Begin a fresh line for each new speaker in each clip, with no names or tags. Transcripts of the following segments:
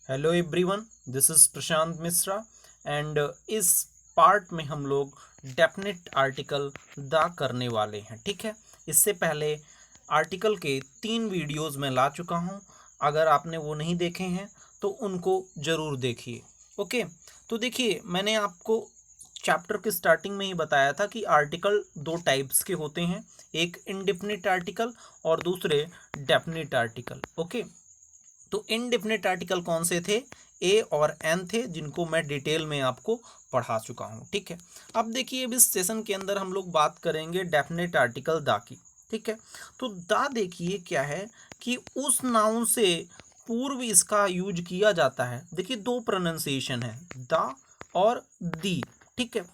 Hello everyone, this is Prashant Mishra and इस part में हम लोग डेफिनेट आर्टिकल द करने वाले हैं। ठीक है, इससे पहले आर्टिकल के 3 वीडियोस में ला चुका हूं। अगर आपने वो नहीं देखे हैं तो उनको ज़रूर देखिए। ओके, तो देखिए मैंने आपको चैप्टर के स्टार्टिंग में ही बताया था कि आर्टिकल 2 टाइप्स के होते हैं, एक इनडेफिनिट आर्टिकल और दूसरे डेफिनिट आर्टिकल। ओके, तो इनडेफिनिट आर्टिकल कौन से थे? ए और एन थे, जिनको मैं डिटेल में आपको पढ़ा चुका हूँ। ठीक है, अब देखिए अब इस सेशन के अंदर हम लोग बात करेंगे डेफिनेट आर्टिकल द की। ठीक है, तो द देखिए क्या है कि उस नाउन से पूर्व इसका यूज किया जाता है। देखिए 2 प्रोनाउंसिएशन है, द और दी। ठीक है,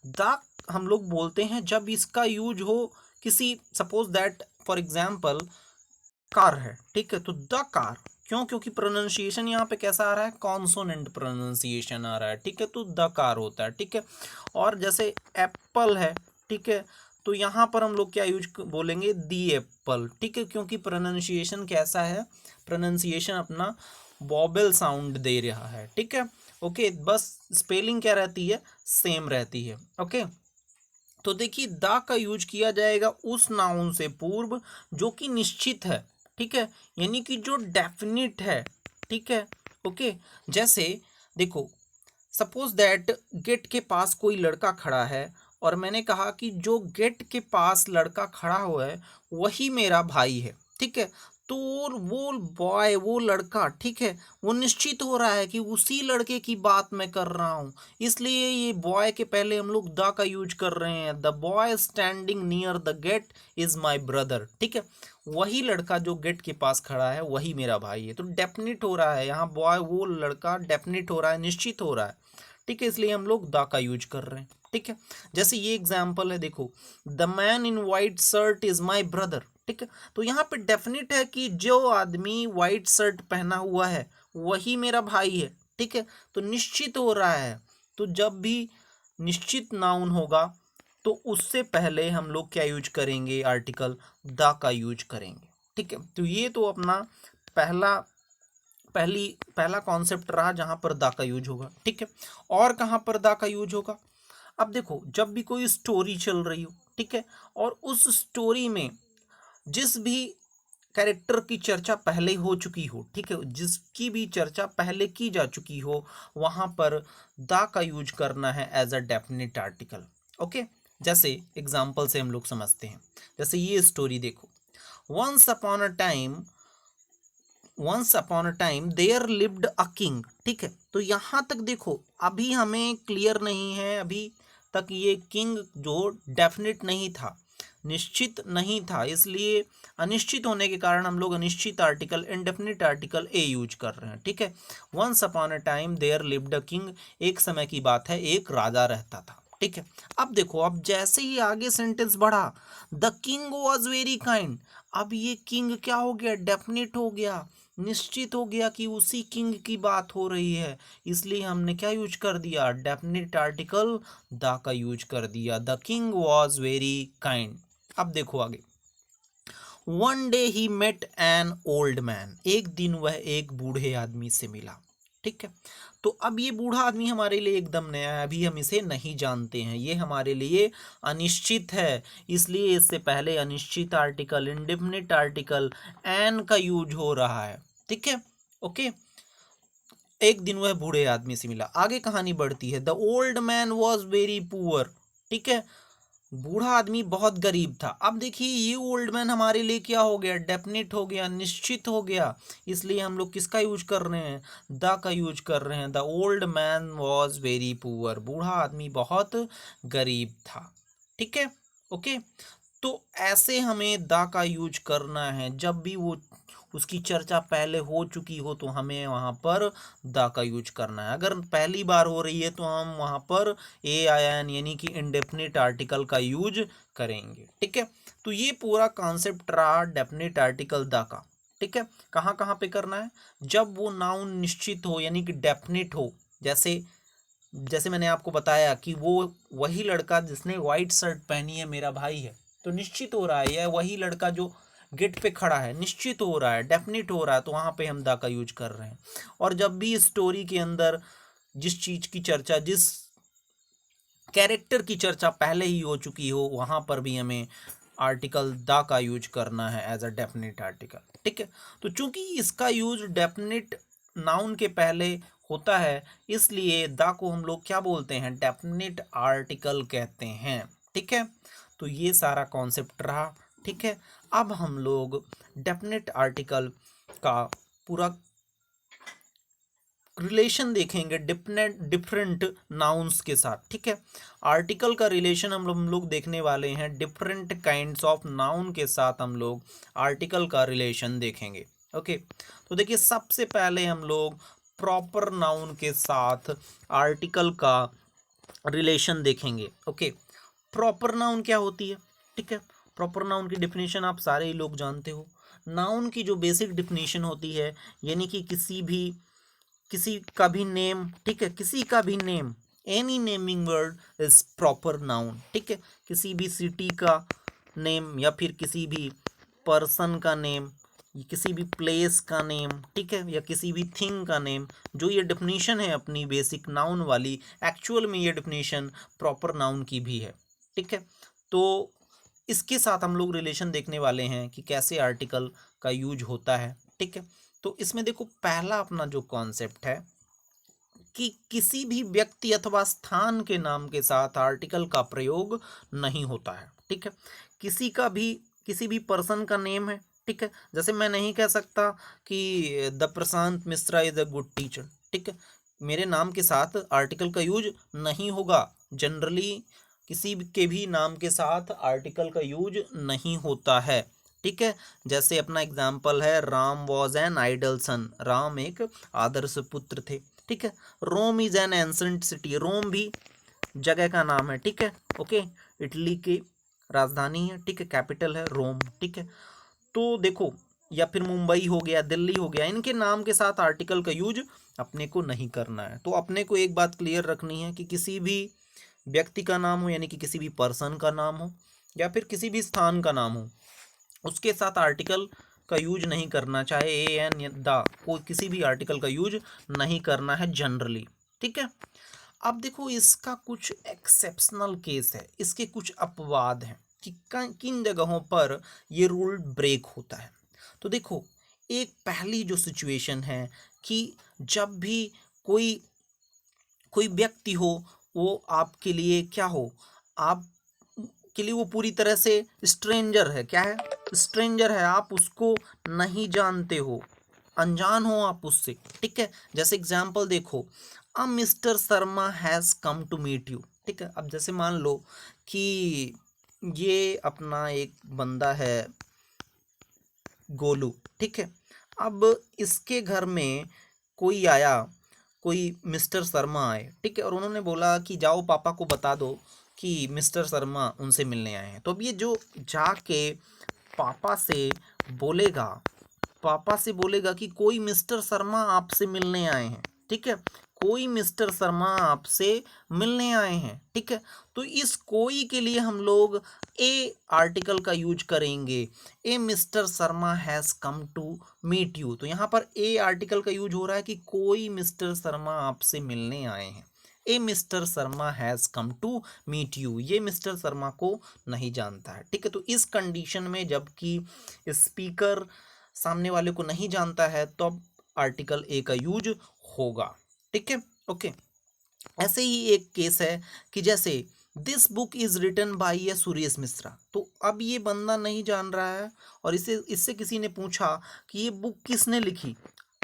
द हम लोग बोलते हैं जब इसका यूज हो किसी, suppose that for example car है। ठीक है, तो द कार, क्यों? क्योंकि प्रोनाउंसिएशन यहाँ पे कैसा आ रहा है? कॉन्सोनेंट प्रोनाउंसिएशन आ रहा है। ठीक है, तो द कार होता है। ठीक है, और जैसे एप्पल है, ठीक है, तो यहाँ पर हम लोग क्या यूज बोलेंगे? दी एप्पल। ठीक है, क्योंकि प्रोनाउंसिएशन कैसा है? प्रोनाउंसिएशन अपना वॉबल साउंड दे रहा है। ठीक है, ओके, बस स्पेलिंग क्या रहती है? सेम रहती है। ओके, तो देखिए द का यूज किया जाएगा उस नाउन से पूर्व जो कि निश्चित है। ठीक है, यानी कि जो डेफिनिट है। ठीक है, ओके, जैसे देखो, सपोज दैट गेट के पास कोई लड़का खड़ा है और मैंने कहा कि जो गेट के पास लड़का खड़ा हुआ है वही मेरा भाई है। ठीक है, तो वो बॉय, वो लड़का, ठीक है, वो निश्चित हो रहा है कि उसी लड़के की बात मैं कर रहा हूँ, इसलिए ये बॉय के पहले हम लोग द का यूज कर रहे हैं। The boy standing near the gate is my brother. ठीक है, वही लड़का जो गेट के पास खड़ा है वही मेरा भाई है। तो डेफिनिट हो रहा है यहाँ, बॉय वो लड़का डेफिनिट हो रहा है, निश्चित हो रहा है। ठीक है, इसलिए हम लोग द का यूज कर रहे हैं। ठीक है, जैसे ये एग्जाम्पल है, देखो, the man in white shirt is my brother. ठीक है, तो यहाँ पे डेफिनेट है कि जो आदमी वाइट शर्ट पहना हुआ है वही मेरा भाई है। ठीक है, तो निश्चित हो रहा है। तो जब भी निश्चित नाउन होगा तो उससे पहले हम लोग क्या यूज करेंगे? आर्टिकल द का यूज करेंगे। ठीक है, तो ये तो अपना पहला पहली पहला कॉन्सेप्ट रहा जहां पर द का यूज होगा। ठीक है, और कहां पर द का यूज होगा? अब देखो, जब भी कोई स्टोरी चल रही हो, ठीक है, और उस स्टोरी में जिस भी कैरेक्टर की चर्चा पहले हो चुकी हो, ठीक है, जिसकी भी चर्चा पहले की जा चुकी हो, वहां पर द का यूज करना है as a definite article. Okay, जैसे एग्जाम्पल से हम लोग समझते हैं। जैसे ये स्टोरी देखो, once upon a time, once upon a time there lived a king. ठीक है, तो यहां तक देखो, अभी हमें क्लियर नहीं है, अभी तक ये किंग जो डेफिनेट नहीं था, निश्चित नहीं था, इसलिए अनिश्चित होने के कारण हम लोग अनिश्चित article, indefinite article a use कर रहे हैं। ठीक है, once upon a time there lived a king, एक समय की बात है, एक राजा रहता था। ठीक है, अब देखो, अब जैसे ही आगे सेंटेंस बढ़ा, the king was very kind, अब ये किंग क्या हो गया? डेफिनेट हो गया, निश्चित हो गया कि उसी किंग की बात हो रही है, इसलिए हमने क्या यूज कर दिया? डेफिनेट आर्टिकल द का यूज कर दिया। The king was very kind. अब देखो आगे, one day he met an old man, एक दिन वह एक बूढ़े आदमी से मिला। ठीक है, तो अब ये बूढ़ा आदमी हमारे लिए एकदम नया है, अभी हम इसे नहीं जानते हैं, ये हमारे लिए अनिश्चित है, इसलिए इससे पहले अनिश्चित आर्टिकल, इंडेफिनिट आर्टिकल एन का यूज हो रहा है। ठीक है, ओके, एक दिन वह बूढ़े आदमी से मिला। आगे कहानी बढ़ती है, the old man was very poor. ठीक है, बूढ़ा आदमी बहुत गरीब था। अब देखिए ये ओल्ड मैन हमारे लिए क्या हो गया? डेफिनेट हो गया, निश्चित हो गया, इसलिए हम लोग किसका यूज कर रहे हैं? द का यूज कर रहे हैं। The old man was very poor, बूढ़ा आदमी बहुत गरीब था। ठीक है, ओके, तो ऐसे हमें द का यूज करना है, जब भी वो उसकी चर्चा पहले हो चुकी हो तो हमें वहाँ पर द का यूज करना है। अगर पहली बार हो रही है तो हम वहाँ पर ए आई एन यानी कि इंडेफिनिट आर्टिकल का यूज करेंगे। ठीक है, तो ये पूरा कॉन्सेप्ट रहा डेफिनिट आर्टिकल द का। ठीक है, कहाँ कहाँ पे करना है? जब वो नाउन निश्चित हो यानी कि डेफिनिट हो, जैसे जैसे मैंने आपको बताया कि वो वही लड़का जिसने व्हाइट शर्ट पहनी है मेरा भाई है, तो निश्चित हो रहा है यह वही लड़का जो गेट पे खड़ा है, निश्चित हो रहा है, डेफिनेट हो रहा है, तो वहाँ पे हम द का यूज कर रहे हैं। और जब भी स्टोरी के अंदर जिस चीज़ की चर्चा, जिस कैरेक्टर की चर्चा पहले ही हो चुकी हो, वहाँ पर भी हमें आर्टिकल द का यूज करना है एज अ डेफिनेट आर्टिकल। ठीक है, तो चूंकि इसका यूज डेफिनेट नाउन के पहले होता है, इसलिए द को हम लोग क्या बोलते हैं, डेफिनेट आर्टिकल कहते हैं। ठीक है, तो ये सारा कॉन्सेप्ट रहा। ठीक है, अब हम लोग डेफिनेट आर्टिकल का पूरा रिलेशन देखेंगे डिफरेंट नाउन्स के साथ। ठीक है, आर्टिकल का रिलेशन हम लोग देखने वाले हैं डिफरेंट काइंड्स ऑफ नाउन के साथ। हम लोग आर्टिकल का रिलेशन देखेंगे। ओके, तो देखिए सबसे पहले हम लोग प्रॉपर नाउन के साथ आर्टिकल का रिलेशन देखेंगे। ओके, प्रॉपर नाउन क्या होती है? ठीक है, प्रॉपर नाउन की डेफिनेशन आप सारे ही लोग जानते हो। नाउन की जो बेसिक डेफिनेशन होती है, यानी कि किसी का भी नेम, ठीक है, किसी का भी name, any naming word is proper noun. ठीक है, किसी भी सिटी का नेम या फिर किसी भी पर्सन का नेम, किसी भी प्लेस का नेम, ठीक है, या किसी भी थिंग का नेम, जो ये डेफिनेशन है अपनी बेसिक नाउन वाली, एक्चुअल में ये डेफिनेशन प्रॉपर नाउन की भी है। ठीक है, तो इसके साथ हम लोग रिलेशन देखने वाले हैं कि कैसे आर्टिकल का यूज होता है। ठीक है, तो इसमें देखो पहला अपना जो कॉन्सेप्ट है कि किसी भी व्यक्ति अथवा स्थान के नाम के साथ आर्टिकल का प्रयोग नहीं होता है। ठीक है, किसी भी पर्सन का नेम है। ठीक है, जैसे मैं नहीं कह सकता कि the Prashant Mishra is a good teacher. ठीक है, मेरे नाम के साथ आर्टिकल का यूज नहीं होगा। जनरली किसी के भी नाम के साथ आर्टिकल का यूज नहीं होता है। ठीक है, जैसे अपना एग्जाम्पल है, राम वॉज एन आइडल सन, राम एक आदर्श पुत्र थे। ठीक है, रोम इज एन एंसेंट सिटी, रोम भी जगह का नाम है। ठीक है, ओके, इटली की राजधानी है। ठीक है, कैपिटल है रोम। ठीक है, तो देखो, या फिर मुंबई हो गया, दिल्ली हो गया, इनके नाम के साथ आर्टिकल का यूज अपने को नहीं करना है। तो अपने को एक बात क्लियर रखनी है कि किसी भी व्यक्ति का नाम हो, यानी कि किसी भी पर्सन का नाम हो या फिर किसी भी स्थान का नाम हो, उसके साथ आर्टिकल का यूज नहीं करना, चाहे ए एन या द, कोई किसी भी आर्टिकल का यूज नहीं करना है जनरली। ठीक है, अब देखो इसका कुछ एक्सेप्शनल केस है, इसके कुछ अपवाद हैं कि किन जगहों पर ये रूल ब्रेक होता है। तो देखो, एक पहली जो सिचुएशन है कि जब भी कोई कोई व्यक्ति हो, वो आपके लिए क्या हो, आप के लिए वो पूरी तरह से स्ट्रेंजर है। क्या है? स्ट्रेंजर है, आप उसको नहीं जानते हो, अनजान हो आप उससे। ठीक है, जैसे एग्जाम्पल देखो, a mister Sharma has come to meet you. ठीक है, अब जैसे मान लो कि ये अपना एक बंदा है गोलू। ठीक है, अब इसके घर में कोई आया, कोई मिस्टर शर्मा आए। ठीक है, और उन्होंने बोला कि जाओ पापा को बता दो कि मिस्टर शर्मा उनसे मिलने आए हैं। तो अब ये जो जाके पापा से बोलेगा, पापा से बोलेगा कि कोई मिस्टर शर्मा आपसे मिलने आए हैं। ठीक है, कोई मिस्टर शर्मा आपसे मिलने आए हैं। ठीक है, तो इस कोई के लिए हम लोग ए आर्टिकल का यूज करेंगे, a mister Sharma has come to meet you. तो यहाँ पर ए आर्टिकल का यूज हो रहा है कि कोई मिस्टर शर्मा आपसे मिलने आए हैं। A mister Sharma has come to meet you, ये मिस्टर शर्मा को नहीं जानता है। ठीक है, तो इस कंडीशन में जबकि स्पीकर सामने वाले को नहीं जानता है, तो अब आर्टिकल ए का यूज होगा। ठीक है, ओके। ऐसे ही एक केस है कि जैसे this book is written by a Suresh Mishra. तो अब ये बंदा नहीं जान रहा है और इससे किसी ने पूछा कि ये बुक किसने लिखी,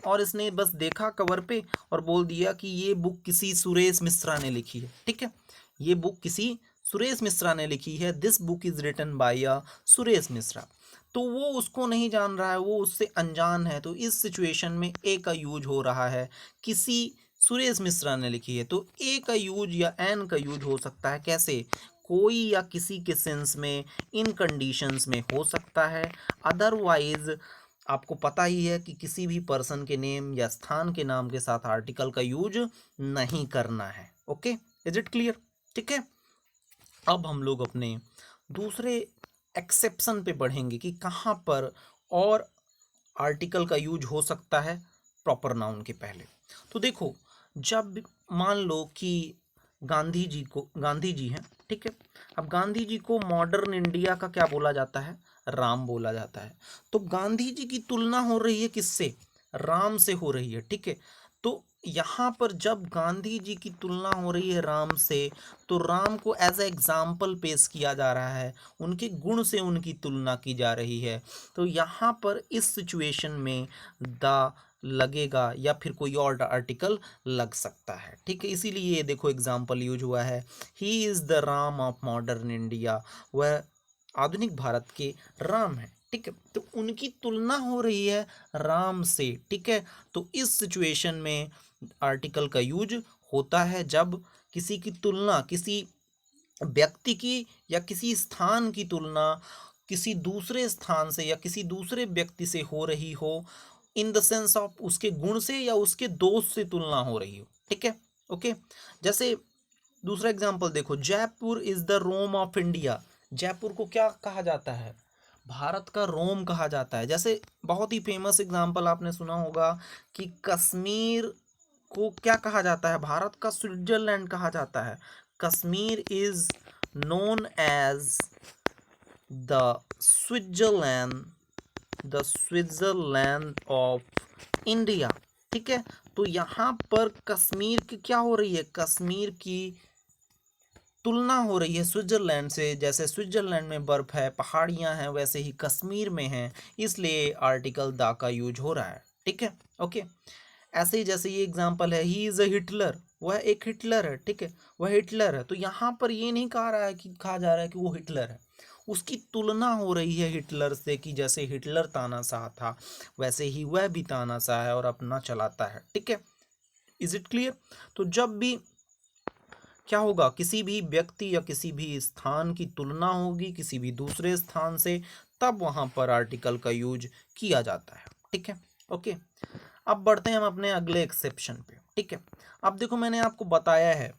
और इसने बस देखा कवर पे और बोल दिया कि ये बुक किसी सुरेश मिश्रा ने लिखी है। ठीक है, ये बुक किसी सुरेश मिश्रा ने लिखी है, this book is written by a Suresh Mishra. तो वो उसको नहीं जान रहा है, वो उससे अनजान है, तो इस सिचुएशन में ए का यूज हो रहा है, किसी सुरेश मिश्रा ने लिखी है। तो ए का यूज या एन का यूज हो सकता है कैसे, कोई या किसी के सेंस में, इन कंडीशंस में हो सकता है। अदरवाइज आपको पता ही है कि किसी भी पर्सन के नेम या स्थान के नाम के साथ आर्टिकल का यूज नहीं करना है। Okay, is it clear? ठीक है, अब हम लोग अपने दूसरे एक्सेप्शन पे बढ़ेंगे कि कहाँ पर और आर्टिकल का यूज हो सकता है प्रॉपर नाउन के पहले। तो देखो, जब मान लो कि गांधी जी हैं, ठीक है। अब गांधी जी को मॉडर्न इंडिया का क्या बोला जाता है? राम बोला जाता है। तो गांधी जी की तुलना हो रही है किससे? राम से हो रही है, ठीक है। तो यहाँ पर जब गांधी जी की तुलना हो रही है राम से, तो राम को एज ए एग्जाम्पल पेश किया जा रहा है, उनके गुण से उनकी तुलना की जा रही है। तो यहाँ पर इस सिचुएशन में द लगेगा या फिर कोई और आर्टिकल लग सकता है, ठीक है। इसीलिए ये देखो एग्जाम्पल यूज हुआ है, he is the Ram of modern India, वह आधुनिक भारत के राम है, ठीक है। तो उनकी तुलना हो रही है राम से, ठीक है। तो इस सिचुएशन में आर्टिकल का यूज होता है जब किसी की तुलना, किसी व्यक्ति की या किसी स्थान की तुलना किसी दूसरे स्थान से या किसी दूसरे व्यक्ति से हो रही हो, इन द सेंस ऑफ उसके गुण से या उसके दोष से तुलना हो रही हो, ठीक है। ओके, जैसे दूसरा एग्जांपल देखो, Jaipur is the Rome of India. Jaipur को क्या कहा जाता है? भारत का रोम कहा जाता है। जैसे बहुत ही फेमस एग्जांपल आपने सुना होगा कि कश्मीर को क्या कहा जाता है? भारत का स्विट्जरलैंड कहा जाता है। Kashmir is known as the Switzerland, the Switzerland of India, ठीक है। तो यहाँ पर कश्मीर की क्या हो रही है? कश्मीर की तुलना हो रही है स्विट्जरलैंड से। जैसे स्विट्जरलैंड में बर्फ है, पहाड़ियाँ हैं, वैसे ही कश्मीर में है, इसलिए आर्टिकल दा का यूज हो रहा है, ठीक है। ओके, ऐसे ही जैसे ये एग्जांपल है, ही इज़ अ हिटलर, वह एक हिटलर है, ठीक है, वह हिटलर है। तो यहाँ पर ये नहीं कहा जा रहा है कि वो हिटलर है, उसकी तुलना हो रही है हिटलर से कि जैसे हिटलर तानाशाह था वैसे ही वह भी तानाशाह है और अपना चलाता है, ठीक है। Is it clear? तो जब भी क्या होगा, किसी भी व्यक्ति या किसी भी स्थान की तुलना होगी किसी भी दूसरे स्थान से, तब वहां पर आर्टिकल का यूज किया जाता है, ठीक है। ओके, अब बढ़ते हैं हम अपने अगले एक्सेप्शन पे, ठीक है। अब देखो, मैंने आपको बताया है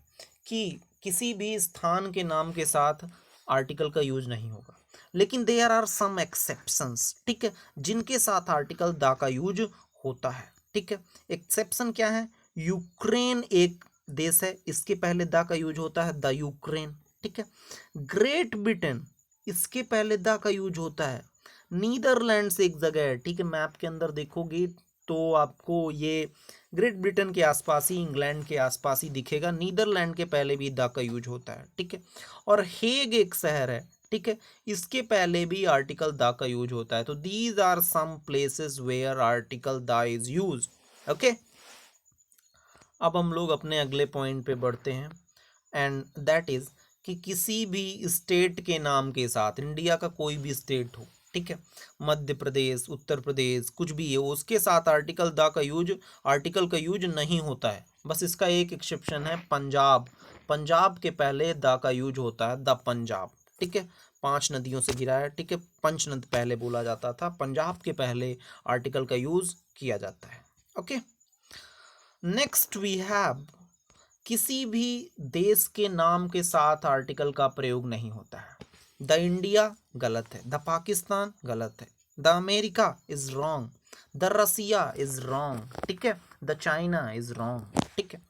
कि किसी भी स्थान के नाम के साथ आर्टिकल का यूज नहीं होगा, लेकिन देयर आर सम एक्सेप्शंस, ठीक है, जिनके साथ आर्टिकल दा का यूज होता है, ठीक है। एक्सेप्शन क्या है? यूक्रेन एक देश है, इसके पहले दा का यूज होता है, द यूक्रेन, ठीक है। ग्रेट ब्रिटेन, इसके पहले दा का यूज होता है। नीदरलैंड्स एक जगह है, ठीक है, मैप के अंदर देखोगे तो आपको ये ग्रेट ब्रिटेन के आसपास ही, इंग्लैंड के आसपास ही दिखेगा। नीदरलैंड के पहले भी दा का यूज होता है, ठीक है। और हेग एक शहर है, ठीक है, इसके पहले भी आर्टिकल दा का यूज होता है। तो these are some places where article the is use. Okay, अब हम लोग अपने अगले पॉइंट पे बढ़ते हैं, एंड दैट इज कि किसी भी स्टेट के नाम के साथ, इंडिया का कोई भी स्टेट हो, ठीक है, मध्य प्रदेश, उत्तर प्रदेश, कुछ भी है, उसके साथ आर्टिकल का यूज नहीं होता है। बस इसका एक एक्सेप्शन है, पंजाब। पंजाब के पहले दा का यूज होता है, द पंजाब, ठीक है। 5 नदियों से घिरा है, ठीक है, पंचनद पहले बोला जाता था, पंजाब के पहले आर्टिकल का यूज किया जाता है। ओके, नेक्स्ट वी हैव, किसी भी देश के नाम के साथ आर्टिकल का प्रयोग नहीं होता है। द इंडिया गलत है, द पाकिस्तान गलत है, the America is wrong, the Russia is wrong, ठीक है, द चाइना इज रॉन्ग, ठीक है।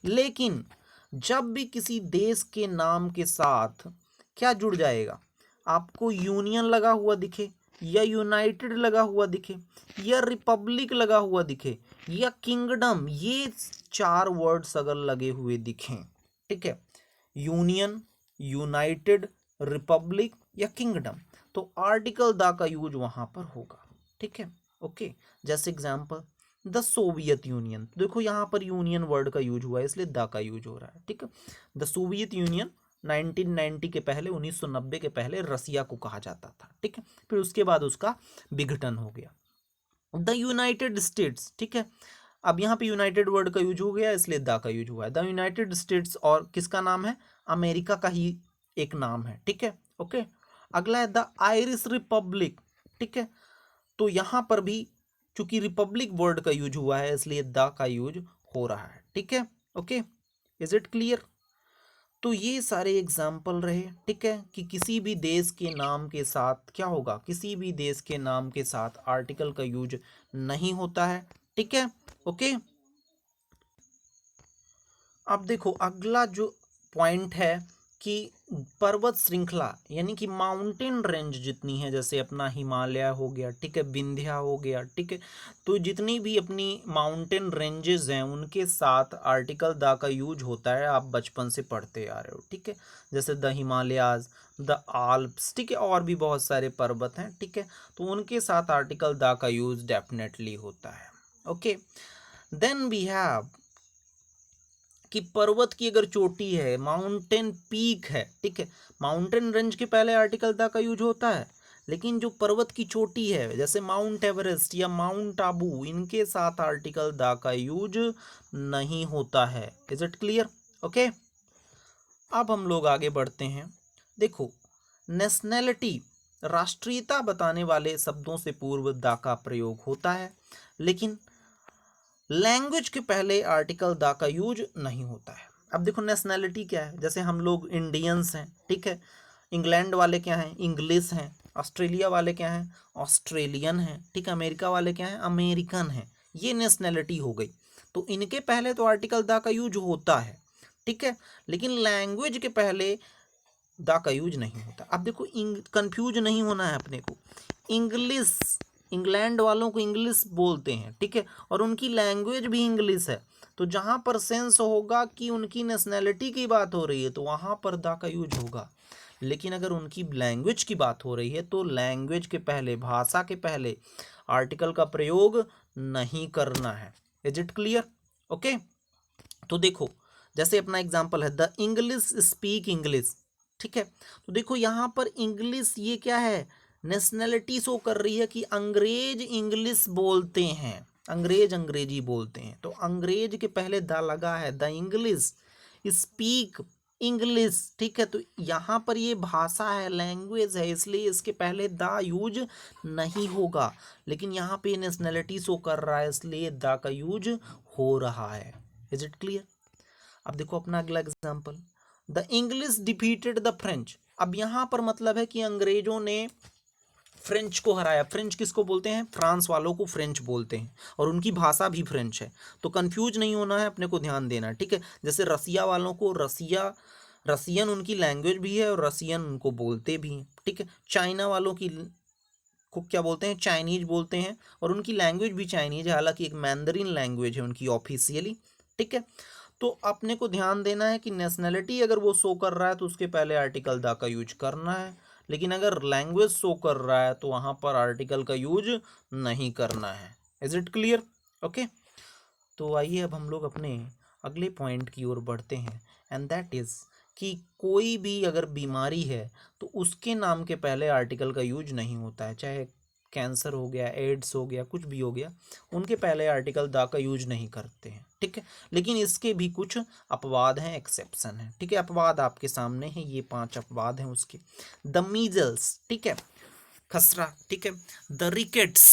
लेकिन जब भी किसी देश के नाम के साथ क्या जुड़ जाएगा, आपको यूनियन लगा हुआ दिखे या यूनाइटेड लगा हुआ दिखे या रिपब्लिक लगा हुआ दिखे या किंगडम, ये 4 वर्ड्स अगर लगे हुए दिखें, ठीक है, यूनियन, यूनाइटेड, रिपब्लिक या किंगडम, तो आर्टिकल दा का यूज वहां पर होगा, ठीक है। ओके, जैसे एग्जांपल द सोवियत यूनियन, देखो यहाँ पर यूनियन वर्ड का यूज हुआ है इसलिए दा का यूज हो रहा है, ठीक है। द सोवियत यूनियन 1990 के पहले, 1990 के पहले रसिया को कहा जाता था, ठीक है, फिर उसके बाद उसका विघटन हो गया। द यूनाइटेड स्टेट्स, ठीक है, अब यहाँ पे यूनाइटेड वर्ड का यूज हो गया इसलिए द का यूज हुआ है। द यूनाइटेड स्टेट्स और किसका नाम है? अमेरिका का ही एक नाम है, ठीक है। ओके, अगला है द आयरिश रिपब्लिक, ठीक है, तो यहाँ पर भी चूंकि रिपब्लिक वर्ड का यूज हुआ है इसलिए द का यूज हो रहा है, ठीक है। Okay, is it clear? तो ये सारे एग्जाम्पल रहे, ठीक है, कि किसी भी देश के नाम के साथ क्या होगा, किसी भी देश के नाम के साथ आर्टिकल का यूज नहीं होता है, ठीक है। ओके, अब देखो अगला जो पॉइंट है कि पर्वत श्रृंखला यानी कि माउंटेन रेंज जितनी है, जैसे अपना हिमालय हो गया, ठीक है, विंध्या हो गया, ठीक है, तो जितनी भी अपनी माउंटेन रेंजेस हैं उनके साथ आर्टिकल द का यूज होता है, आप बचपन से पढ़ते आ रहे हो, ठीक है, जैसे द हिमालयाज, द आल्प्स, ठीक है, और भी बहुत सारे पर्वत हैं, ठीक है, तो उनके साथ आर्टिकल द का यूज डेफिनेटली होता है। ओके, देन वी हैव कि पर्वत की अगर चोटी है, माउंटेन पीक है, ठीक है, माउंटेन रेंज के पहले आर्टिकल द का यूज होता है, लेकिन जो पर्वत की चोटी है जैसे माउंट एवरेस्ट या माउंट आबू, इनके साथ आर्टिकल द का यूज नहीं होता है। Is it clear? ओके, अब हम लोग आगे बढ़ते हैं। देखो, नेशनैलिटी राष्ट्रीयता बताने वाले शब्दों से पूर्व द का प्रयोग होता है, लेकिन लैंग्वेज के पहले आर्टिकल द का यूज नहीं होता है। अब देखो नेशनैलिटी क्या है, जैसे हम लोग इंडियंस हैं, ठीक है, इंग्लैंड वाले क्या हैं, इंग्लिश हैं, ऑस्ट्रेलिया वाले क्या हैं, ऑस्ट्रेलियन हैं, ठीक है, अमेरिका वाले क्या हैं, अमेरिकन हैं, ये नेशनैलिटी हो गई। तो इनके पहले तो आर्टिकल द का यूज होता है, ठीक है, लेकिन लैंग्वेज के पहले द का यूज नहीं होता। अब देखो कंफ्यूज नहीं होना है अपने को, इंग्लिश, इंग्लैंड वालों को इंग्लिश बोलते हैं, ठीक है, और उनकी लैंग्वेज भी इंग्लिश है, तो जहाँ पर सेंस होगा कि उनकी नेशनैलिटी की बात हो रही है तो वहाँ पर द का यूज होगा, लेकिन अगर उनकी लैंग्वेज की बात हो रही है तो लैंग्वेज के पहले, भाषा के पहले आर्टिकल का प्रयोग नहीं करना है। Is it clear? ओके, तो देखो जैसे अपना एग्जाम्पल है द इंग्लिश स्पीक इंग्लिश, ठीक है, तो देखो यहाँ पर इंग्लिश ये क्या है, नेशनैलिटी शो कर रही है कि अंग्रेज इंग्लिश बोलते हैं, अंग्रेज अंग्रेजी बोलते हैं, तो अंग्रेज के पहले द लगा है, द इंग्लिश स्पीक इंग्लिश, ठीक है, तो यहाँ पर ये भाषा है, लैंग्वेज है, इसलिए इसके पहले द यूज नहीं होगा, लेकिन यहाँ पे नेशनैलिटी शो कर रहा है इसलिए द का यूज हो रहा है। Is it clear? अब देखो अपना अगला example, the English defeated the French. अब यहाँ पर मतलब है कि अंग्रेजों ने फ्रेंच को हराया। फ्रेंच किसको बोलते हैं? फ्रांस वालों को फ्रेंच बोलते हैं, और उनकी भाषा भी फ्रेंच है, तो कंफ्यूज नहीं होना है, अपने को ध्यान देना है, ठीक है, जैसे रसिया वालों को रसिया, रसियन उनकी लैंग्वेज भी है और रसियन उनको बोलते भी हैं, ठीक है, चाइना वालों की को क्या बोलते हैं? चाइनीज बोलते हैं, और उनकी लैंग्वेज भी चाइनीज है, हालांकि एक मैंडरिन लैंग्वेज है उनकी ऑफिशियली, ठीक है, तो अपने को ध्यान देना है कि नेशनैलिटी अगर वो शो कर रहा है तो उसके पहले आर्टिकल द का यूज करना है, लेकिन अगर लैंग्वेज शो कर रहा है तो वहाँ पर आर्टिकल का यूज नहीं करना है। Is it clear? ओके, तो आइए अब हम लोग अपने अगले पॉइंट की ओर बढ़ते हैं, एंड दैट इज़ कि कोई भी अगर बीमारी है तो उसके नाम के पहले आर्टिकल का यूज नहीं होता है, चाहे कैंसर हो गया, एड्स हो गया, कुछ भी हो गया, उनके पहले आर्टिकल द का यूज नहीं करते हैं, ठीक है, लेकिन इसके भी कुछ अपवाद हैं, एक्सेप्शन है, ठीक है, अपवाद आपके सामने है, ये 5 अपवाद हैं उसके। द मीजल्स, ठीक है, खसरा, ठीक है, द रिकेट्स,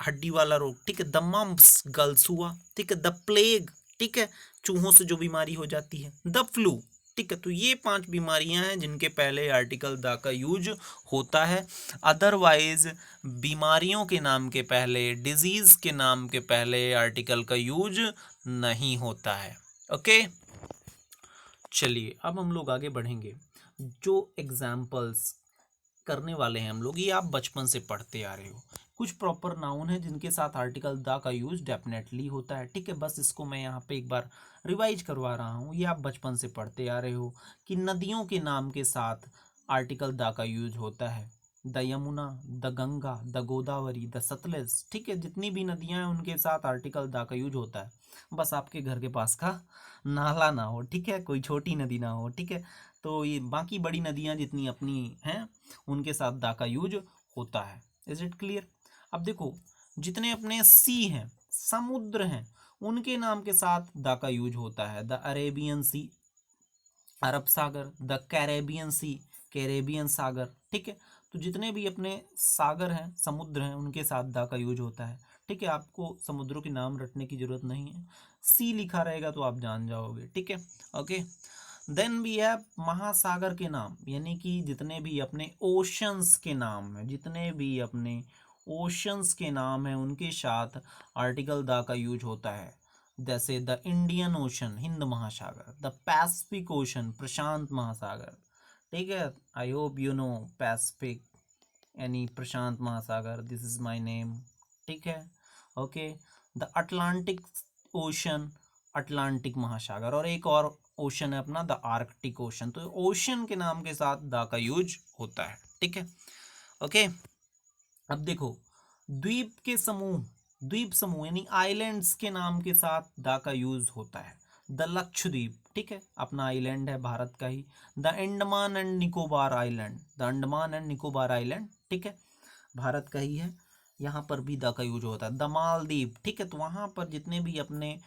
हड्डी वाला रोग, ठीक है, द मम्प्स, गलसुआ, ठीक है, द प्लेग, ठीक है, चूहों से जो बीमारी हो जाती है, द फ्लू, ठीक है, तो ये 5 बीमारियां हैं जिनके पहले आर्टिकल द का यूज होता है, अदरवाइज बीमारियों के नाम के पहले, डिजीज के नाम के पहले आर्टिकल का यूज नहीं होता है। ओके, चलिए अब हम लोग आगे बढ़ेंगे। जो एग्जाम्पल्स करने वाले हैं हम लोग, ये आप बचपन से पढ़ते आ रहे हो, कुछ प्रॉपर नाउन है जिनके साथ आर्टिकल द का यूज डेफिनेटली होता है, ठीक है, बस इसको मैं यहाँ पे एक बार रिवाइज करवा रहा हूँ, ये आप बचपन से पढ़ते आ रहे हो कि नदियों के नाम के साथ आर्टिकल द का यूज होता है, the Yamuna, the Ganga, the Godavari, the Sutlej, ठीक है, जितनी भी नदियां हैं उनके साथ आर्टिकल द का यूज होता है, बस आपके घर के पास का नाला ना हो, ठीक है, कोई छोटी नदी ना हो, ठीक है, तो ये बाकी बड़ी नदियां जितनी अपनी हैं उनके साथ दा का यूज होता है। Is it clear? अब देखो जितने अपने सी हैं, समुद्र हैं, उनके नाम के साथ दा का यूज होता है, द अरेबियन सी, अरब सागर, द कैरेबियन सी, कैरेबियन सागर, ठीक है, तो जितने भी अपने सागर हैं, समुद्र हैं, उनके साथ दा का यूज होता है, ठीक है, आपको समुद्रों के नाम रटने की जरूरत नहीं है, सी लिखा रहेगा तो आप जान जाओगे, ठीक है। ओके, देन वी हैव महासागर के नाम, यानी कि जितने भी अपने ओशंस के नाम हैं, जितने भी अपने ओशंस के नाम हैं उनके साथ आर्टिकल द का यूज होता है। जैसे द इंडियन ओशन, हिंद महासागर, द पैसिफिक ओशन, प्रशांत महासागर, ठीक है। I hope you know Pacific यानी प्रशांत महासागर, दिस इज माय नेम, ठीक है। Okay, the Atlantic ocean, Atlantic महासागर, और एक और ओशन है अपना द आर्कटिक ओशन। तो ओशन के नाम के साथ द का यूज होता है, ठीक है। ओके, अब देखो द्वीप के समूह, द्वीप समूह यानी आइलैंड्स के नाम के साथ द का यूज होता है। द लक्षद्वीप, ठीक है, अपना आइलैंड है भारत का ही। The Andaman and Nicobar island, the Andaman and Nicobar island, ठीक है, भारत का ही है, यहाँ पर भी द का यूज होता है। द मालदीव, ठीक है, तो वहाँ पर जितने भी अपने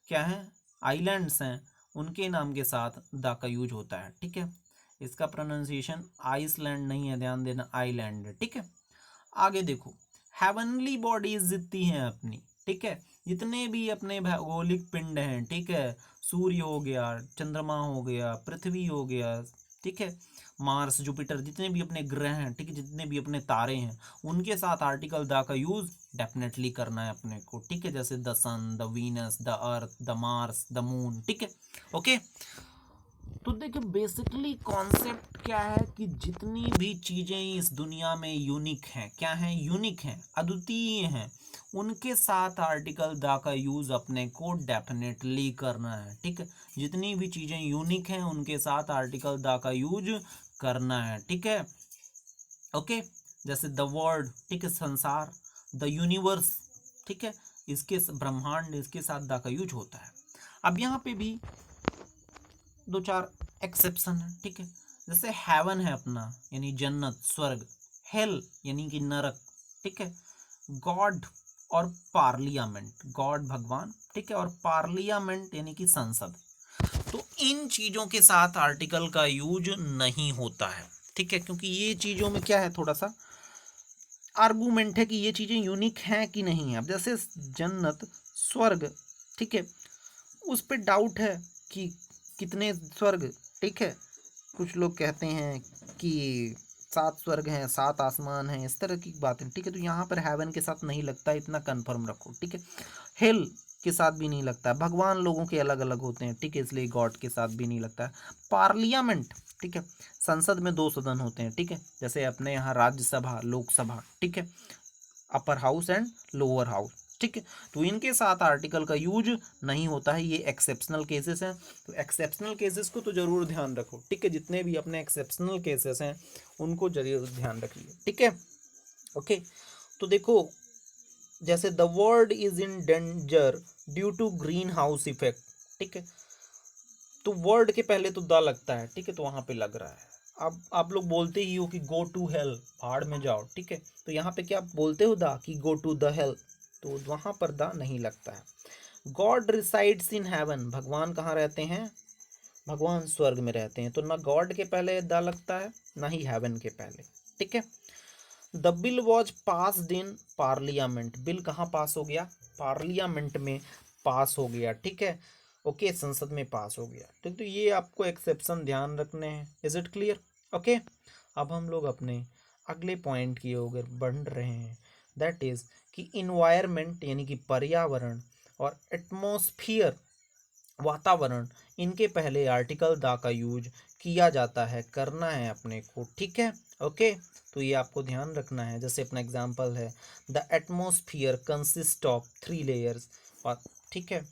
क्या हैं आइलैंड्स हैं उनके नाम के साथ द का यूज होता है, ठीक है। इसका प्रोनाउंसिएशन आइसलैंड नहीं है, ध्यान देना, आइलैंड है, ठीक है। आगे देखो हेवनली बॉडीज जितनी हैं अपनी, ठीक है, जितने भी अपने भौगोलिक पिंड हैं, ठीक है, सूर्य हो गया, चंद्रमा हो गया, पृथ्वी हो गया, ठीक है, मार्स, जुपिटर, जितने भी अपने ग्रह हैं, ठीक है, जितने भी अपने तारे हैं उनके साथ आर्टिकल द का यूज डेफिनेटली करना है अपने को, ठीक है। जैसे the sun, the Venus, the earth, the Mars, the moon, ठीक है। ओके, तो देखिए बेसिकली कॉन्सेप्ट क्या है कि जितनी भी चीज़ें इस दुनिया में यूनिक हैं, क्या हैं, यूनिक हैं, अद्वितीय हैं, उनके साथ आर्टिकल द का यूज़ अपने को डेफिनेटली करना है, ठीक है। जितनी भी चीज़ें यूनिक हैं उनके साथ आर्टिकल द का यूज करना है, ठीक है। ओके, जैसे द वर्ल्ड, ठीक है, संसार, द यूनिवर्स, ठीक है, इसके ब्रह्मांड, इसके साथ द का यूज होता है। अब यहाँ पे भी दो चार एक्सेप्शन है, ठीक है। जैसे हेवन है अपना यानी जन्नत, स्वर्ग, हेल यानी कि नरक, ठीक है, गॉड और पार्लियामेंट, गॉड भगवान, ठीक है, और पार्लियामेंट यानी कि संसद। तो इन चीज़ों के साथ आर्टिकल का यूज नहीं होता है, ठीक है, क्योंकि ये चीज़ों में क्या है, थोड़ा सा आर्गूमेंट है कि ये चीज़ें यूनिक हैं कि नहीं है। अब जैसे जन्नत, स्वर्ग, ठीक है, उस पर डाउट है कि कितने स्वर्ग, ठीक है, कुछ लोग कहते हैं कि 7 स्वर्ग हैं, 7 आसमान हैं, इस तरह की बातें, ठीक है। तो यहाँ पर हेवन के साथ नहीं लगता, इतना कंफर्म रखो, ठीक है। हेल के साथ भी नहीं लगता, भगवान लोगों के अलग अलग होते हैं, ठीक है, इसलिए गॉड के साथ भी नहीं लगता है। पार्लियामेंट, ठीक है, संसद में 2 सदन होते हैं, ठीक है, जैसे अपने यहाँ राज्यसभा, लोकसभा, ठीक है, upper house and lower house, ठीक है। तो इनके साथ आर्टिकल का यूज नहीं होता है, ये एक्सेप्शनल केसेस हैं। तो एक्सेप्शनल केसेस को तो जरूर ध्यान रखो, ठीक है, जितने भी अपने एक्सेप्शनल केसेस हैं उनको जरूर ध्यान रखिए, ठीक है। ओके, तो देखो जैसे the world is in danger due to greenhouse effect, ठीक है, तो वर्ड के पहले तो द लगता है, ठीक है, तो वहां पे लग रहा है। अब आप लोग बोलते ही हो कि गो टू हेल, भाड़ में जाओ, ठीक है, तो यहाँ पे क्या बोलते हो द कि गो टू द हेल, तो वहां पर द नहीं लगता है। गॉड रिसाइड्स इन हेवन, भगवान कहाँ रहते हैं, भगवान स्वर्ग में रहते हैं, तो ना गॉड के पहले द लगता है ना ही हेवन के पहले, ठीक है। The bill was passed in parliament, bill कहाँ पास हो गया, पार्लियामेंट में पास हो गया, ठीक है। ओके, संसद में पास हो गया, ठीक, तो ये आपको एक्सेप्शन ध्यान रखने हैं। Is it clear? ओके, अब हम लोग अपने अगले पॉइंट की ओर बढ़ रहे हैं, दैट इज कि इन्वायरमेंट यानी कि पर्यावरण और एटमॉस्फियर, वातावरण, इनके पहले आर्टिकल द का यूज किया जाता है, करना है अपने को, ठीक है। ओके, तो ये आपको ध्यान रखना है। जैसे अपना एग्जांपल है the atmosphere consist of 3 layers, और ठीक है,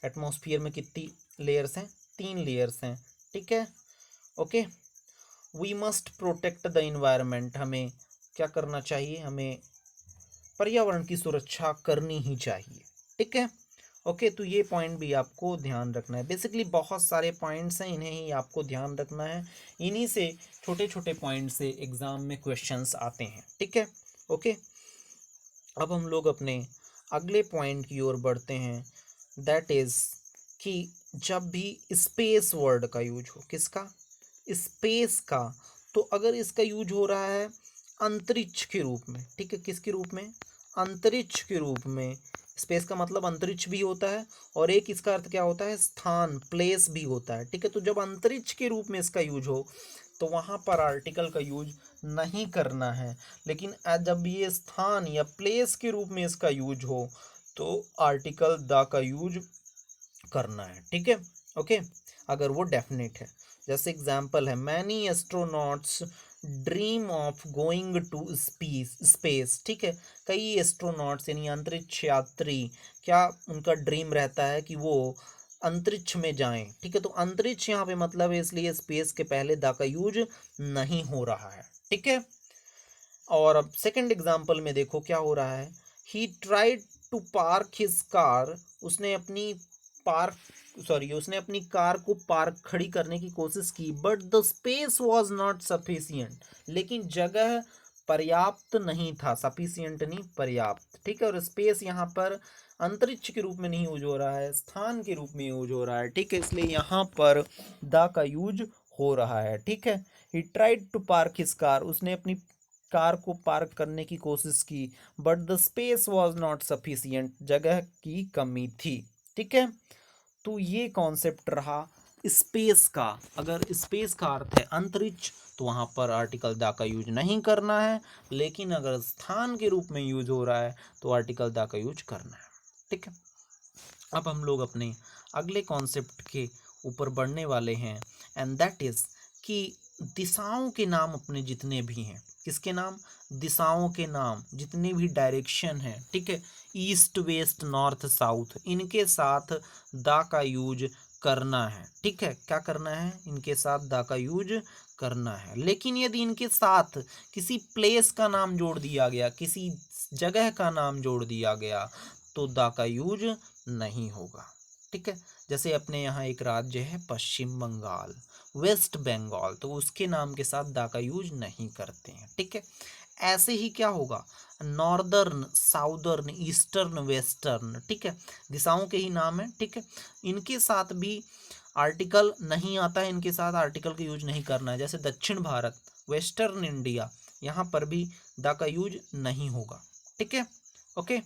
एटमॉस्फियर में कितनी लेयर्स हैं, 3 लेयर्स हैं, ठीक है। Okay, we must protect the environment, हमें क्या करना चाहिए, हमें पर्यावरण की सुरक्षा करनी ही चाहिए, ठीक है। ओके, तो ये पॉइंट भी आपको ध्यान रखना है। बेसिकली बहुत सारे पॉइंट्स हैं, इन्हें ही आपको ध्यान रखना है, इन्हीं से छोटे छोटे पॉइंट से एग्जाम में क्वेश्चंस आते हैं, ठीक है। ओके, अब हम लोग अपने अगले पॉइंट की ओर बढ़ते हैं, दैट इज कि जब भी स्पेस वर्ड का यूज हो, किसका, स्पेस का, तो अगर इसका यूज हो रहा है अंतरिक्ष के रूप में, ठीक है, किसके रूप में, अंतरिक्ष के रूप में, स्पेस का मतलब अंतरिक्ष भी होता है, और एक इसका अर्थ क्या होता है, स्थान, प्लेस भी होता है, ठीक है। तो जब अंतरिक्ष के रूप में इसका यूज हो तो वहाँ पर आर्टिकल का यूज नहीं करना है, लेकिन जब ये स्थान या प्लेस के रूप में इसका यूज हो तो आर्टिकल द का यूज करना है, ठीक है। ओके, अगर वो डेफिनेट है। जैसे एग्जाम्पल है, many astronauts dream of going to space, ठीक है। कई एस्ट्रोनॉट्स यानी अंतरिक्ष यात्री, क्या उनका ड्रीम रहता है कि वो अंतरिक्ष में जाएं, ठीक है। तो अंतरिक्ष यहाँ पे मतलब है, इसलिए स्पेस के पहले द का यूज नहीं हो रहा है, ठीक है। और अब सेकंड एग्जाम्पल में देखो क्या हो रहा है, he tried to park his car, उसने अपनी कार को पार्क खड़ी करने की कोशिश की, but the space was not sufficient, लेकिन जगह पर्याप्त नहीं था, सफिशियंट नहीं, पर्याप्त, ठीक है। और स्पेस यहाँ पर अंतरिक्ष के रूप में नहीं यूज हो रहा है, स्थान के रूप में यूज हो रहा है, ठीक है। इसलिए यहाँ पर द का यूज हो रहा है, ठीक है। He tried to park his car, उसने अपनी कार को पार्क करने की कोशिश की, but the space was not sufficient, जगह की कमी थी, ठीक है। तो ये कॉन्सेप्ट रहा स्पेस का। अगर स्पेस का अर्थ है अंतरिक्ष तो वहाँ पर आर्टिकल द का यूज नहीं करना है, लेकिन अगर स्थान के रूप में यूज हो रहा है तो आर्टिकल द का यूज करना है, ठीक है। अब हम लोग अपने अगले कॉन्सेप्ट के ऊपर बढ़ने वाले हैं, एंड दैट इज कि दिशाओं के नाम अपने जितने भी हैं, किसके नाम, दिशाओं के नाम, जितने भी डायरेक्शन हैं, ठीक है, ईस्ट वेस्ट नॉर्थ साउथ, इनके साथ द का यूज करना है, ठीक है। क्या करना है, इनके साथ द का यूज करना है। लेकिन यदि इनके साथ किसी प्लेस का नाम जोड़ दिया गया, किसी जगह का नाम जोड़ दिया गया तो द का यूज नहीं होगा, ठीक है। जैसे अपने यहाँ एक राज्य है पश्चिम बंगाल, वेस्ट बंगाल, तो उसके नाम के साथ द का यूज नहीं करते हैं, ठीक है। ऐसे ही क्या होगा, नॉर्दर्न, साउदर्न, ईस्टर्न, वेस्टर्न, ठीक है, दिशाओं के ही नाम है, ठीक है। इनके साथ भी आर्टिकल नहीं आता है, इनके साथ आर्टिकल का यूज नहीं करना है। जैसे दक्षिण भारत, वेस्टर्न इंडिया, यहाँ पर भी द का यूज नहीं होगा, ठीक है। ओके,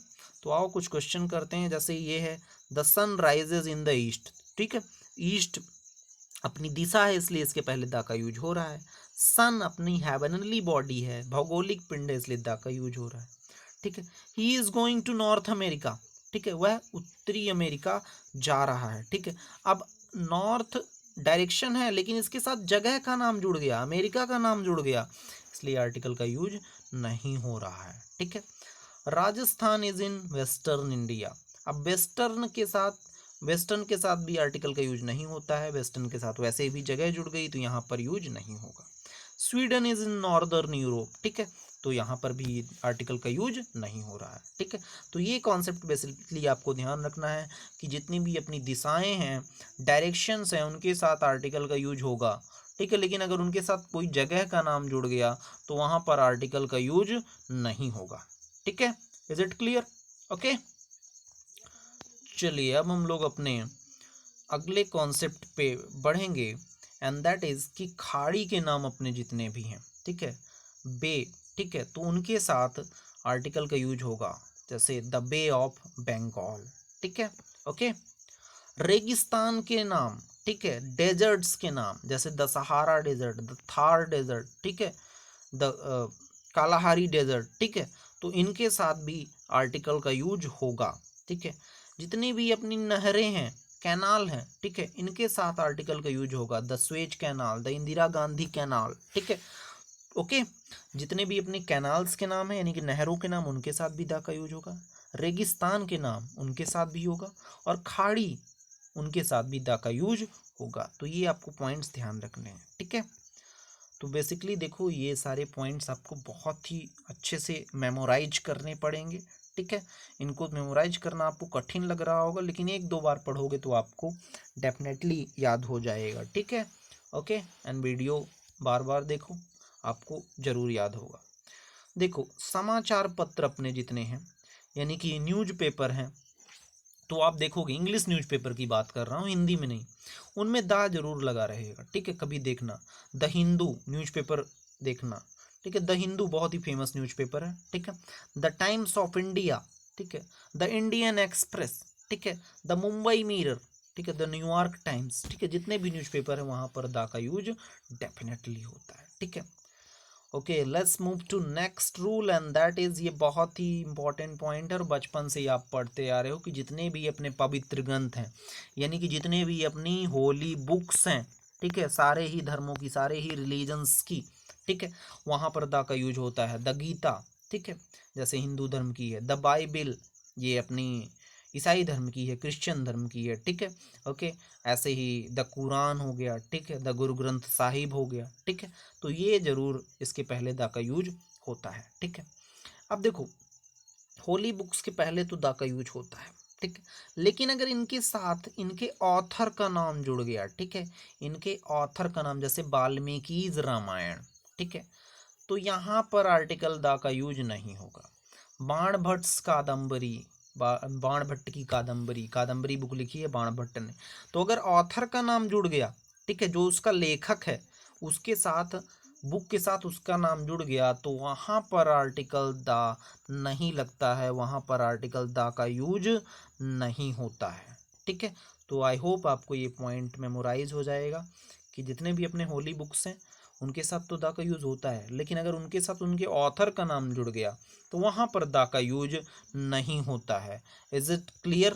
तो आओ कुछ क्वेश्चन करते हैं। जैसे ये है, the sun rises in the east, ठीक है, ईस्ट अपनी दिशा है इसलिए इसके पहले द का यूज हो रहा है। सन अपनी हेवनली बॉडी है, भौगोलिक पिंड है, इसलिए द का यूज हो रहा है, ठीक है। He is going to North America, ठीक है, वह उत्तरी अमेरिका जा रहा है, ठीक है। अब नॉर्थ डायरेक्शन है, लेकिन इसके साथ जगह का नाम जुड़ गया, अमेरिका का नाम जुड़ गया, इसलिए आर्टिकल का यूज नहीं हो रहा है, ठीक है। Rajasthan is in western India, अब वेस्टर्न के साथ भी आर्टिकल का यूज नहीं होता है, वेस्टर्न के साथ वैसे भी जगह जुड़ गई तो यहाँ पर यूज नहीं होगा। Sweden is in northern Europe, ठीक है, तो यहाँ पर भी आर्टिकल का यूज नहीं हो रहा है, ठीक है। तो ये कॉन्सेप्ट बेसिकली आपको ध्यान रखना है कि जितनी भी अपनी दिशाएं हैं, डायरेक्शंस हैं, उनके साथ आर्टिकल का यूज होगा, ठीक है। लेकिन अगर उनके साथ कोई जगह का नाम जुड़ गया तो वहाँ पर आर्टिकल का यूज नहीं होगा, ठीक है। Is it clear? ओके, चलिए अब हम लोग अपने अगले कॉन्सेप्ट पे बढ़ेंगे, एंड दैट इज कि खाड़ी के नाम अपने जितने भी हैं, ठीक है, बे, ठीक है, तो उनके साथ आर्टिकल का यूज होगा। जैसे द बे ऑफ बंगाल, ठीक है। ओके, रेगिस्तान के नाम, ठीक है, डेजर्ट्स के नाम, जैसे the Sahara desert, the Thar desert, ठीक है, द कालाहारी डेजर्ट, ठीक है, तो इनके साथ भी आर्टिकल का यूज होगा, ठीक है। जितनी भी अपनी नहरें हैं, कैनाल हैं, ठीक है, इनके साथ आर्टिकल का यूज होगा। The Suez canal, the Indira Gandhi canal, ठीक है। ओके, जितने भी अपने कैनाल्स के नाम हैं यानी कि नहरों के नाम, उनके साथ भी द का यूज होगा। रेगिस्तान के नाम उनके साथ भी होगा, और खाड़ी उनके साथ भी द का यूज होगा। तो ये आपको पॉइंट्स ध्यान रखने हैं, ठीक है। तो बेसिकली देखो, ये सारे पॉइंट्स आपको बहुत ही अच्छे से मेमोराइज करने पड़ेंगे, ठीक है। इनको मेमोराइज करना आपको कठिन लग रहा होगा, लेकिन एक दो बार पढ़ोगे तो आपको डेफिनेटली याद हो जाएगा, ठीक है। ओके, एंड वीडियो बार बार देखो, आपको ज़रूर याद होगा। देखो, समाचार पत्र अपने जितने हैं यानी कि न्यूज़पेपर हैं, तो आप देखोगे इंग्लिश न्यूज़पेपर की बात कर रहा हूँ, हिंदी में नहीं, उनमें दा जरूर लगा रहेगा, ठीक है। कभी देखना द हिंदू न्यूज़पेपर देखना, ठीक है, द हिंदू बहुत ही फेमस न्यूज़पेपर है, ठीक है। द टाइम्स ऑफ इंडिया, ठीक है, द इंडियन एक्सप्रेस, ठीक है, द मुंबई मिरर, ठीक है, द न्यूयॉर्क टाइम्स, ठीक है, जितने भी न्यूज़पेपर है वहाँ पर द का यूज डेफिनेटली होता है। ठीक है, okay, let's move to next rule and that is, ये बहुत ही इंपॉर्टेंट पॉइंट है और बचपन से ही आप पढ़ते आ रहे हो कि जितने भी अपने पवित्र ग्रंथ हैं, यानी कि जितने भी अपनी होली बुक्स हैं, ठीक है, सारे ही धर्मों की, सारे ही रिलीजन्स की, ठीक है, वहाँ पर द का यूज होता है। द गीता, ठीक है, जैसे हिंदू धर्म की है। द बाइबिल, ये अपनी ईसाई धर्म की है, क्रिश्चियन धर्म की है। ठीक है, ओके, ऐसे ही द कुरान हो गया, ठीक है, द गुरु ग्रंथ साहिब हो गया। ठीक है, तो ये जरूर इसके पहले द का यूज होता है। ठीक है, अब देखो, होली बुक्स के पहले तो द का यूज होता है। ठीक है, लेकिन अगर इनके साथ इनके ऑथर का नाम जुड़ गया, ठीक है, इनके ऑथर का नाम, जैसे वाल्मीकि रामायण, ठीक है, तो यहाँ पर आर्टिकल द का यूज नहीं होगा। बाण भट्ट कादम्बरी, बाण भट्ट की कादम्बरी, कादम्बरी बुक लिखी है बाण भट्ट ने, तो अगर ऑथर का नाम जुड़ गया, ठीक है, जो उसका लेखक है, उसके साथ बुक के साथ उसका नाम जुड़ गया, तो वहाँ पर आर्टिकल द नहीं लगता है, वहाँ पर आर्टिकल द का यूज नहीं होता है। ठीक है, तो आई होप आपको ये पॉइंट मेमोराइज हो जाएगा कि जितने भी अपने होली बुक्स हैं उनके साथ तो द का यूज होता है, लेकिन अगर उनके साथ उनके ऑथर का नाम जुड़ गया तो वहाँ पर द का यूज नहीं होता है। Is it clear?